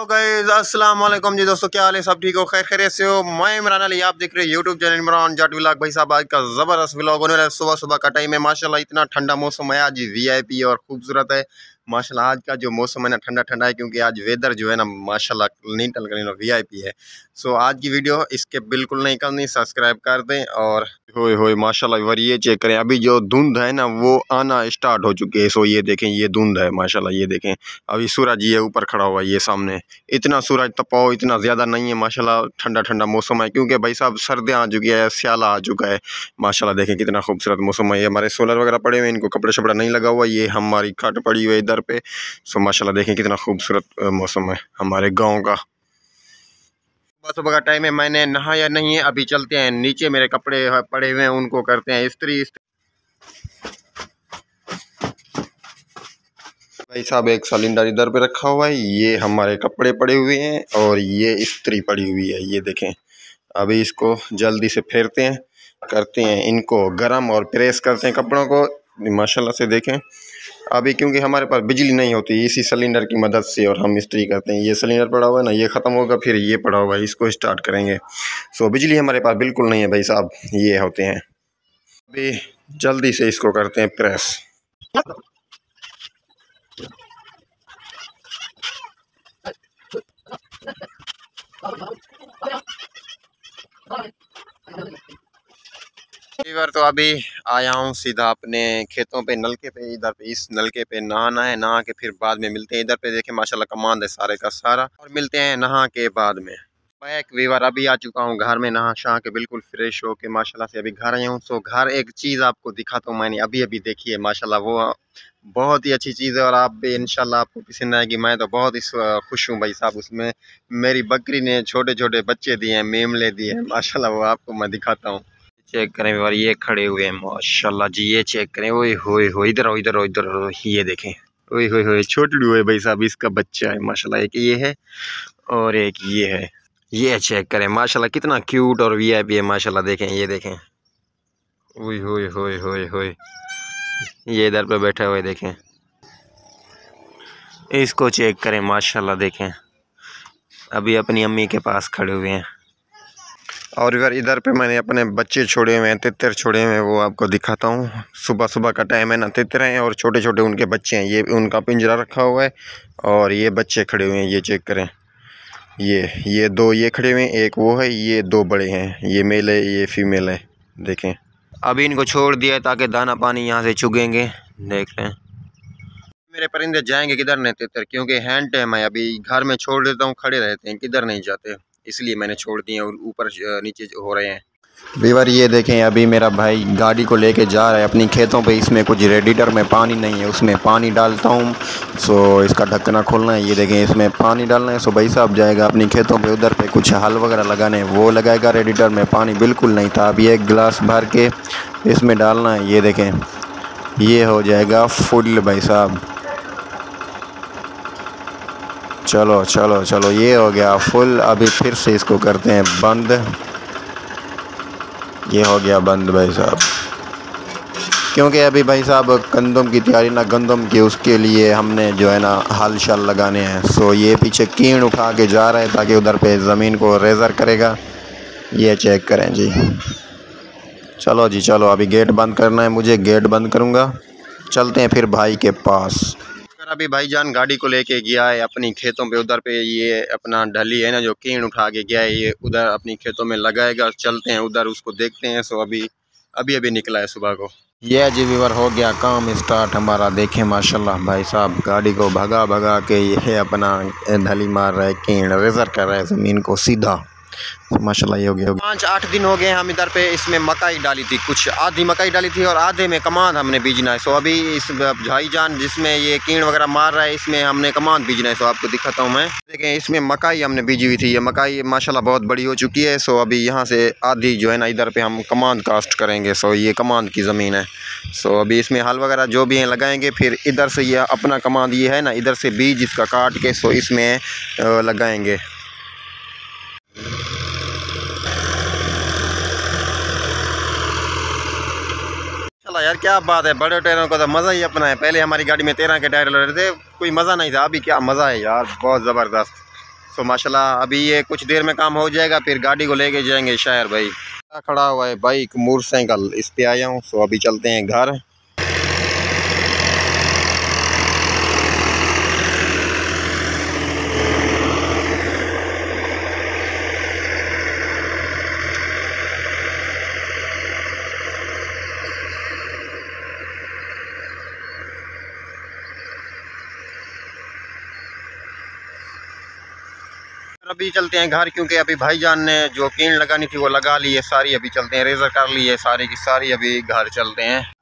Hello guys, अस्सलाम वालेकुम जी। दोस्तों क्या हाल है? सब ठीक हो? खैर खैरियत से हो? मैं इमरान अली, आप देख रहे हैं YouTube channel Imran Jat vlog. भाई साहब आज का ज़बरदस्त व्लॉग होने वाला है। सुबह सुबह का टाइम है, माशाल्लाह इतना ठंडा मौसम है आज, वीआईपी और खूबसूरत है माशाल्लाह। आज का जो मौसम है ना ठंडा ठंडा है, क्योंकि आज वेदर जो है ना माशाल्लाह नीट वीआईपी है। सो आज की वीडियो इसके बिल्कुल नहीं करनी, सब्सक्राइब कर दें। और होए माशाल्लाह और ये चेक करें, अभी जो धुंध है ना वो आना स्टार्ट हो चुकी है। सो ये देखें, ये धुंध है माशाल्लाह, ये देखें अभी सूरज ये ऊपर खड़ा हुआ है, ये सामने इतना सूरज तपाओ इतना ज़्यादा नहीं है माशाल्लाह। ठंडा ठंडा मौसम है, क्योंकि भाई साहब सर्दियाँ आ चुकी है, स्याला आ चुका है माशाल्लाह। देखें कितना खूबसूरत मौसम है। ये हमारे सोलर वगैरह पड़े हुए हैं, इनको कपड़े शपड़ा नहीं लगा हुआ। ये हमारी खट पड़ी हुई है इधर पे। सो माशाल्लाह देखें कितना खूबसूरत मौसम है हमारे गाँव का। सुबह सुबह का टाइम है, मैंने नहाया नहीं है। अभी चलते हैं नीचे, मेरे कपड़े पड़े हुए हैं उनको करते हैं इस्त्री। भाई साहब एक सिलेंडर इधर पे रखा हुआ है, ये हमारे कपड़े पड़े हुए हैं और ये इस्त्री पड़ी हुई है, ये देखें। अभी इसको जल्दी से फेरते हैं, करते हैं इनको गरम और प्रेस करते हैं कपड़ों को माशाल्लाह से। देखें अभी क्योंकि हमारे पास बिजली नहीं होती, इसी सिलेंडर की मदद से और हम इस्त्री करते हैं। ये सिलेंडर पड़ा हुआ है ना, ये ख़त्म होगा फिर ये पड़ा हुआ है, इसको स्टार्ट करेंगे। सो बिजली हमारे पास बिल्कुल नहीं है भाई साहब, ये होते हैं। अभी जल्दी से इसको करते हैं प्रेस। बार तो अभी आया हूँ सीधा अपने खेतों पे, नलके पे। इधर पे इस नलके पे नहाना है, नहा के फिर बाद में मिलते हैं। इधर पे देखें माशाल्लाह कमांड है सारे का सारा, और मिलते हैं नहा के बाद में। मैं एक वीवर अभी आ चुका हूँ घर में, नहा शहा के बिल्कुल फ्रेश हो के माशाल्लाह से अभी घर आया हूँ। सो घर एक चीज़ आपको दिखाता हूँ, मैंने अभी अभी देखी है माशाल्लाह, वो बहुत ही अच्छी चीज़ है और आप भी इंशाल्लाह आपको पसंद आएगी। मैं तो बहुत ही खुश हूँ भाई साहब। उसमें मेरी बकरी ने छोटे छोटे बच्चे दिए हैं, मेमले दिए हैं माशाल्लाह, वो आपको मैं दिखाता हूँ। चेक करें और ये खड़े हुए हैं माशाल्लाह जी, ये चेक करें। ओए होए हो, इधर आओ इधर आओ इधर आओ, ये देखें। ओए होए होए छोटू है भाई साहब, इसका बच्चा है माशाल्लाह। एक ये है और एक ये है, ये चेक करें माशाल्लाह कितना क्यूट और वीआईपी है माशाल्लाह। देखें ये देखें, ओए होए होए होए होए, ये इधर पे बैठे हुए देखें, इसको चेक करें माशाल्लाह। देखें अभी अपनी अम्मी के पास खड़े हुए हैं। और इधर पे मैंने अपने बच्चे छोड़े हुए हैं, तितर छोड़े हुए हैं, वो आपको दिखाता हूँ। सुबह सुबह का टाइम है ना, तितर हैं और छोटे छोटे उनके बच्चे हैं। ये उनका पिंजरा रखा हुआ है और ये बच्चे खड़े हुए हैं, ये चेक करें। ये दो ये खड़े हुए हैं, एक वो है, ये दो बड़े हैं, ये मेल है ये फीमेल है। देखें अभी इनको छोड़ दिया है ताकि दाना पानी यहाँ से चुगेंगे। देख लें मेरे परिंदे जाएंगे किधर नहीं तितर, क्योंकि हैंड टाइम है। अभी घर में छोड़ देता हूँ, खड़े रहते हैं, किधर नहीं जाते, इसलिए मैंने छोड़ दिए और ऊपर नीचे हो रहे हैं। वीवर ये देखें, अभी मेरा भाई गाड़ी को लेके जा रहा है अपनी खेतों पे। इसमें कुछ रेडिएटर में पानी नहीं है, उसमें पानी डालता हूँ। सो इसका ढक्कना खोलना है, ये देखें इसमें पानी डालना है। सो भाई साहब जाएगा अपनी खेतों पे, उधर पे कुछ हल वगैरह लगाने, वो लगाएगा। रेडिएटर में पानी बिल्कुल नहीं था, अभी एक गिलास भर के इसमें डालना है। ये देखें ये हो जाएगा फुल भाई साहब। चलो चलो चलो, ये हो गया फुल। अभी फिर से इसको करते हैं बंद, ये हो गया बंद भाई साहब। क्योंकि अभी भाई साहब गंदम की तैयारी ना गंदम की, उसके लिए हमने जो है ना हल शल लगाने हैं। सो ये पीछे कीड़ उठा के जा रहा है ताकि उधर पे ज़मीन को रेज़र करेगा। ये चेक करें जी। चलो जी चलो, अभी गेट बंद करना है मुझे, गेट बंद करूँगा। चलते हैं फिर भाई के पास। अभी भाईजान गाड़ी को लेके गया है अपनी खेतों पे, उधर पे ये अपना ढली है ना जो कीड़ उठा के गया है, ये उधर अपनी खेतों में लगाएगा। चलते हैं उधर, उसको देखते हैं। सो अभी अभी निकला है सुबह को। ये जी वीवर हो गया काम स्टार्ट हमारा। देखें माशाल्लाह भाई साहब गाड़ी को भगा भगा के ये अपना ढली मार रहा है, कीड़ रेजर कर रहा है ज़मीन को सीधा माशाल्लाह। ये हो गया 5-8 दिन हो गए हम इधर पे। इसमें मकई डाली थी, कुछ आधी मकई डाली थी और आधे में कमांद हमने बीजना है। सो अभी इस भाईजान जिसमें ये कीड़ वगैरह मार रहा है, इसमें हमने कमांद बीजना है। सो आपको दिखाता हूँ मैं। देखें इसमें मकई हमने बीजी हुई थी, ये मकई माशाल्लाह बहुत बड़ी हो चुकी है। सो अभी यहाँ से आधी जो है ना इधर पे हम कमांद कास्ट करेंगे। सो ये कमांद की ज़मीन है। सो अभी इसमें हल वगैरह जो भी हैं लगाएंगे, फिर इधर से ये अपना कमांद ये है ना, इधर से बीज इसका काट के सो इसमें लगाएंगे। यार क्या बात है, बड़े टायरों का तो मज़ा ही अपना है। पहले हमारी गाड़ी में 13 के टायर लग रहे थे, कोई मज़ा नहीं था। अभी क्या मज़ा है यार, बहुत ज़बरदस्त। सो माशाल्लाह अभी ये कुछ देर में काम हो जाएगा, फिर गाड़ी को लेके जाएंगे शहर। भाई खड़ा हुआ है बाइक मोटरसाइकिल, इस पे आया हूँ। सो अभी चलते हैं घर। अभी चलते हैं घर, क्योंकि अभी भाईजान ने जो कीन लगानी थी वो लगा ली है सारी। अभी चलते हैं, रेजर कर ली है सारी की सारी, अभी घर चलते हैं।